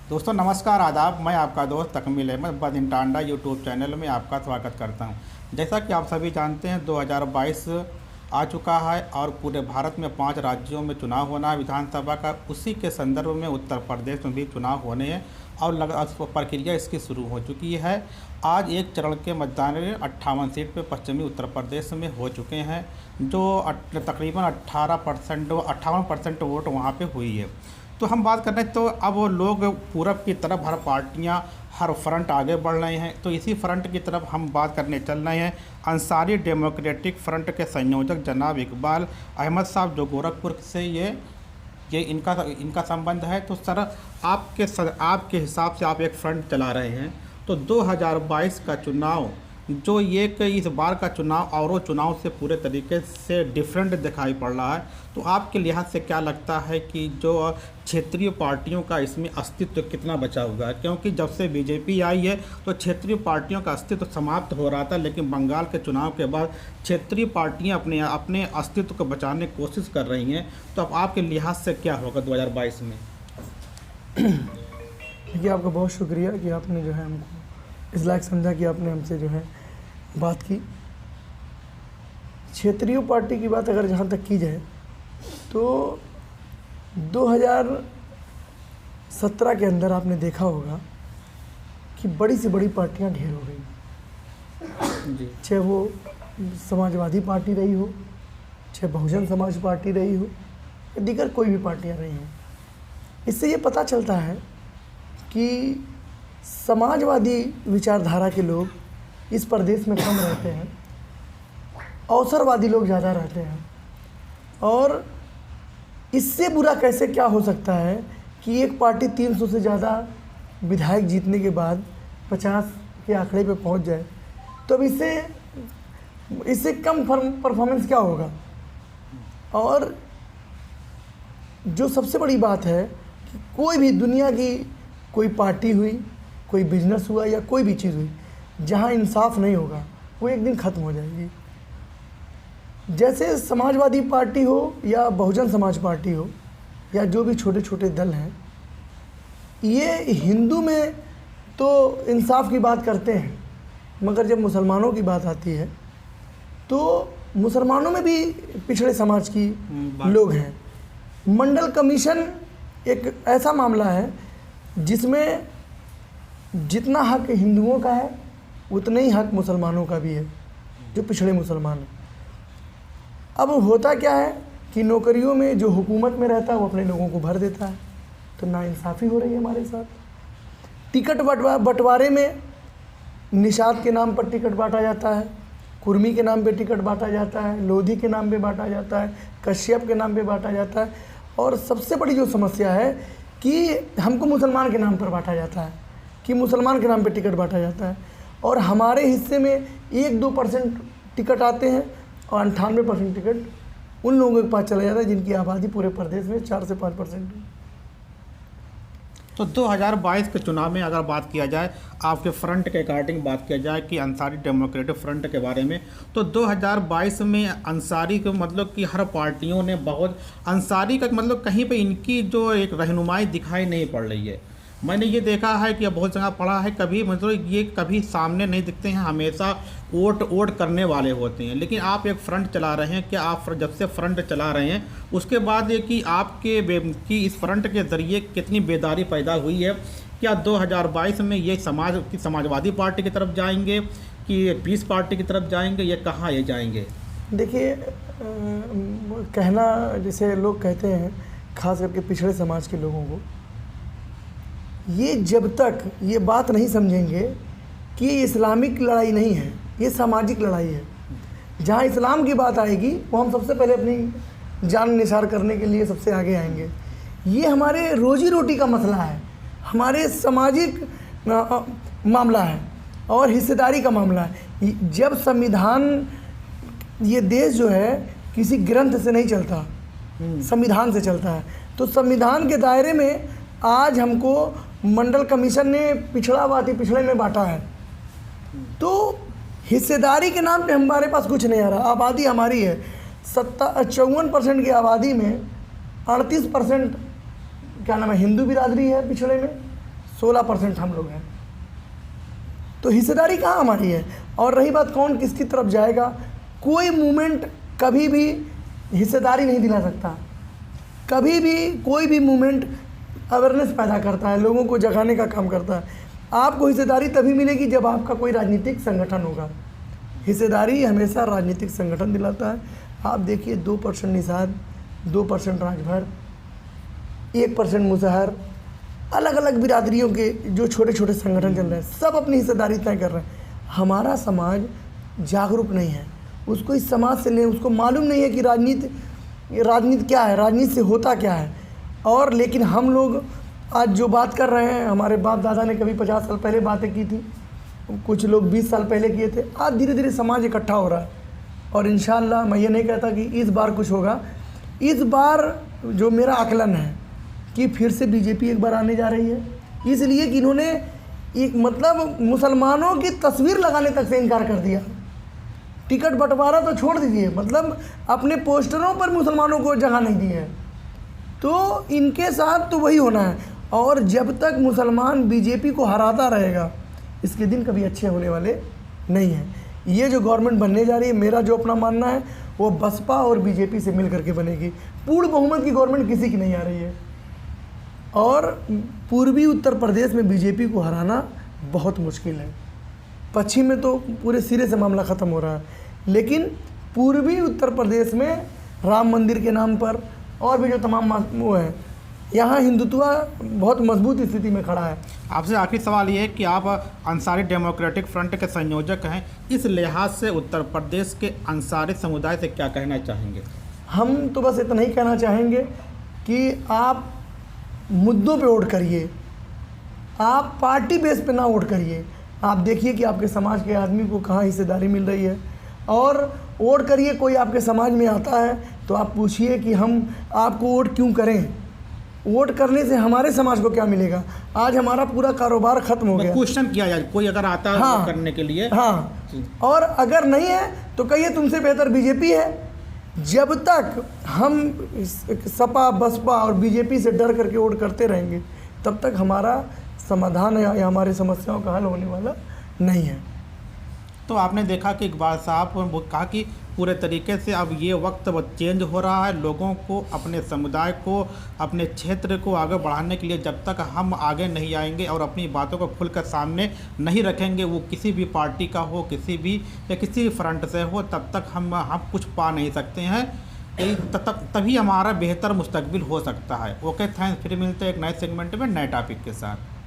दोस्तों नमस्कार आदाब। मैं आपका दोस्त तकमील अहमद बदिन टांडा यूट्यूब चैनल में आपका स्वागत करता हूं। जैसा कि आप सभी जानते हैं 2022 आ चुका है और पूरे भारत में 5 राज्यों में चुनाव होना है विधानसभा का। उसी के संदर्भ में उत्तर प्रदेश में भी चुनाव होने हैं और प्रक्रिया इसकी शुरू हो चुकी है। आज एक चरण के मतदान 58 सीट पे पश्चिमी उत्तर प्रदेश में हो चुके हैं, जो तकरीबन 58% वोट वहाँ पे हुई है। तो हम बात कर रहे हैं, तो अब वो लोग पूरब की तरफ हर पार्टियां हर फ्रंट आगे बढ़ रहे हैं। तो इसी फ्रंट की तरफ हम बात करने चल रहे हैं। अंसारी डेमोक्रेटिक फ्रंट के संयोजक जनाब इकबाल अहमद साहब, जो गोरखपुर से ये इनका संबंध है। तो सर आपके हिसाब से आप एक फ्रंट चला रहे हैं, तो 2022 का चुनाव जो इस बार का चुनाव और चुनाव से पूरे तरीके से डिफरेंट दिखाई पड़ रहा है, तो आपके लिहाज से क्या लगता है कि जो क्षेत्रीय पार्टियों का इसमें अस्तित्व कितना बचा हुआ है? क्योंकि जब से बीजेपी आई है तो क्षेत्रीय पार्टियों का अस्तित्व समाप्त हो रहा था, लेकिन बंगाल के चुनाव के बाद क्षेत्रीय पार्टियां अपने अस्तित्व को बचाने की कोशिश कर रही हैं। तो अब आपके लिहाज से क्या होगा 2022 में? देखिए, आपका बहुत शुक्रिया कि आपने जो है हमको इस लायक समझा कि आपने हमसे जो है बात की। क्षेत्रीय पार्टी की बात अगर जहाँ तक की जाए तो 2017 के अंदर आपने देखा होगा कि बड़ी से बड़ी पार्टियां ढेर हो गई, चाहे वो समाजवादी पार्टी रही हो, चाहे बहुजन समाज पार्टी रही हो, या दीगर कोई भी पार्टियां रही हो। इससे ये पता चलता है कि समाजवादी विचारधारा के लोग इस प्रदेश में कम रहते हैं, अवसरवादी लोग ज़्यादा रहते हैं। और इससे बुरा कैसे क्या हो सकता है कि एक पार्टी 300 से ज़्यादा विधायक जीतने के बाद 50 के आंकड़े पे पहुंच जाए, तो अब इससे कम परफॉर्मेंस क्या होगा। और जो सबसे बड़ी बात है कि कोई भी दुनिया की कोई पार्टी हुई, कोई बिजनेस हुआ या कोई भी चीज़ हुई, जहाँ इंसाफ नहीं होगा वो एक दिन ख़त्म हो जाएगी। जैसे समाजवादी पार्टी हो या बहुजन समाज पार्टी हो या जो भी छोटे छोटे दल हैं, ये हिंदू में तो इंसाफ की बात करते हैं, मगर जब मुसलमानों की बात आती है तो मुसलमानों में भी पिछड़े समाज की लोग हैं। मंडल कमीशन एक ऐसा मामला है जिसमें जितना हक हिंदुओं का है उतना ही हक मुसलमानों का भी है, जो पिछड़े मुसलमान हैं। अब होता क्या है कि नौकरियों में जो हुकूमत में रहता है वो अपने लोगों को भर देता है, तो नाइंसाफ़ी हो रही है हमारे साथ। टिकट बंटवारे में निषाद के नाम पर टिकट बांटा जाता है, कुर्मी के नाम पे टिकट बांटा जाता है, लोधी के नाम पे बांटा जाता है, कश्यप के नाम पे बांटा जाता है। और सबसे बड़ी जो समस्या है कि हमको मुसलमान के नाम पर बांटा जाता है, कि मुसलमान के नाम पे टिकट बांटा जाता है। और हमारे हिस्से में 1-2% टिकट आते हैं और 98% टिकट उन लोगों के पास चला जाता है जिनकी आबादी पूरे प्रदेश में 4 से 5% है। तो 2022 के चुनाव में अगर बात किया जाए, आपके फ्रंट के अकॉर्डिंग बात किया जाए कि अंसारी डेमोक्रेटिक फ्रंट के बारे में, तो 2022 में अंसारी को मतलब कि हर पार्टियों ने बहुत अंसारी का मतलब कहीं पे इनकी जो एक रहनुमाई दिखाई नहीं पड़ रही है। मैंने ये देखा है कि बहुत जगह पढ़ा है, कभी मतलब ये कभी सामने नहीं दिखते हैं, हमेशा वोट करने वाले होते हैं। लेकिन आप एक फ्रंट चला रहे हैं, क्या आप जब से फ्रंट चला रहे हैं उसके बाद ये कि आपके इस फ्रंट के ज़रिए कितनी बेदारी पैदा हुई है? क्या 2022 में ये समाजवादी पार्टी की तरफ जाएंगे कि पीस पार्टी की तरफ जाएंगे, ये कहाँ ये जाएंगे? देखिए, कहना जैसे लोग कहते हैं, खास करके पिछड़े समाज के लोगों को, ये जब तक ये बात नहीं समझेंगे कि ये इस्लामिक लड़ाई नहीं है, ये सामाजिक लड़ाई है। जहाँ इस्लाम की बात आएगी वो हम सबसे पहले अपनी जान निसार करने के लिए सबसे आगे आएंगे। ये हमारे रोजी रोटी का मसला है, हमारे सामाजिक मामला है और हिस्सेदारी का मामला है। जब संविधान, ये देश जो है किसी ग्रंथ से नहीं चलता, संविधान से चलता है। तो संविधान के दायरे में आज हमको मंडल कमीशन ने पिछड़ावादी पिछड़े में बांटा है, तो हिस्सेदारी के नाम पे हमारे पास कुछ नहीं आ रहा। आबादी हमारी है 54% की आबादी में 38% क्या नाम है हिंदू बिरादरी है पिछड़े में, 16% हम लोग हैं। तो हिस्सेदारी कहाँ हमारी है? और रही बात कौन किसकी तरफ जाएगा, कोई मूवमेंट कभी भी हिस्सेदारी नहीं दिला सकता। कभी भी कोई भी मूवमेंट अवेयरनेस पैदा करता है, लोगों को जगाने का काम करता है। आपको हिस्सेदारी तभी मिलेगी जब आपका कोई राजनीतिक संगठन होगा। हिस्सेदारी हमेशा राजनीतिक संगठन दिलाता है। आप देखिए 2% निषाद, 2% राजभर, 1% मुसहर, अलग अलग बिरादरियों के जो छोटे छोटे संगठन चल रहे हैं, सब अपनी हिस्सेदारी तय कर रहे हैं। हमारा समाज जागरूक नहीं है, उसको इस समाज से नहीं, उसको मालूम नहीं है कि राजनीति क्या है, राजनीति से होता क्या है। और लेकिन हम लोग आज जो बात कर रहे हैं, हमारे बाप दादा ने कभी 50 साल पहले बातें की थी, कुछ लोग 20 साल पहले किए थे। आज धीरे धीरे समाज इकट्ठा हो रहा है और इंशाअल्लाह मैं ये नहीं कहता कि इस बार कुछ होगा। इस बार जो मेरा आकलन है कि फिर से बीजेपी एक बार आने जा रही है, इसलिए कि इन्होंने एक मतलब मुसलमानों की तस्वीर लगाने तक से इनकार कर दिया। टिकट बंटवारा तो छोड़ दीजिए, मतलब अपने पोस्टरों पर मुसलमानों को जगह नहीं दी है। तो इनके साथ तो वही होना है। और जब तक मुसलमान बीजेपी को हराता रहेगा, इसके दिन कभी अच्छे होने वाले नहीं हैं। ये जो गवर्नमेंट बनने जा रही है, मेरा जो अपना मानना है, वो बसपा और बीजेपी से मिल करके बनेगी। पूर्ण बहुमत की गवर्नमेंट किसी की नहीं आ रही है। और पूर्वी उत्तर प्रदेश में बीजेपी को हराना बहुत मुश्किल है। पश्चिम में तो पूरे सिरे से मामला ख़त्म हो रहा है, लेकिन पूर्वी उत्तर प्रदेश में राम मंदिर के नाम पर और भी जो तमाम वो है, यहाँ हिंदुत्व बहुत मजबूत स्थिति में खड़ा है। आपसे आखिरी सवाल ये है कि आप अंसारी डेमोक्रेटिक फ्रंट के संयोजक हैं, इस लिहाज से उत्तर प्रदेश के अंसारी समुदाय से क्या कहना चाहेंगे? हम तो बस इतना ही कहना चाहेंगे कि आप मुद्दों पे वोट करिए, आप पार्टी बेस पे ना वोट करिए। आप देखिए कि आपके समाज के आदमी को कहाँ हिस्सेदारी मिल रही है और वोट करिए। कोई आपके समाज में आता है तो आप पूछिए कि हम आपको वोट क्यों करें, वोट करने से हमारे समाज को क्या मिलेगा। आज हमारा पूरा कारोबार खत्म हो गया। क्वेश्चन किया जाए, कोई अगर आता है वोट करने के लिए, हाँ, और अगर नहीं है तो कहिए तुमसे बेहतर बीजेपी है। जब तक हम सपा बसपा और बीजेपी से डर करके वोट करते रहेंगे, तब तक हमारा समाधान या हमारी समस्याओं का हल होने वाला नहीं है। तो आपने देखा कि इकबाल साहब वो कहा कि पूरे तरीके से अब ये वक्त चेंज हो रहा है। लोगों को, अपने समुदाय को, अपने क्षेत्र को आगे बढ़ाने के लिए जब तक हम आगे नहीं आएंगे और अपनी बातों को खुलकर सामने नहीं रखेंगे, वो किसी भी पार्टी का हो, किसी भी फ्रंट से हो, तब तक हम कुछ पा नहीं सकते हैं। तभी हमारा बेहतर मुस्तकबिल हो सकता है। Okay, thanks. फिर मिलते हैं एक नए सेगमेंट में नए टॉपिक के साथ।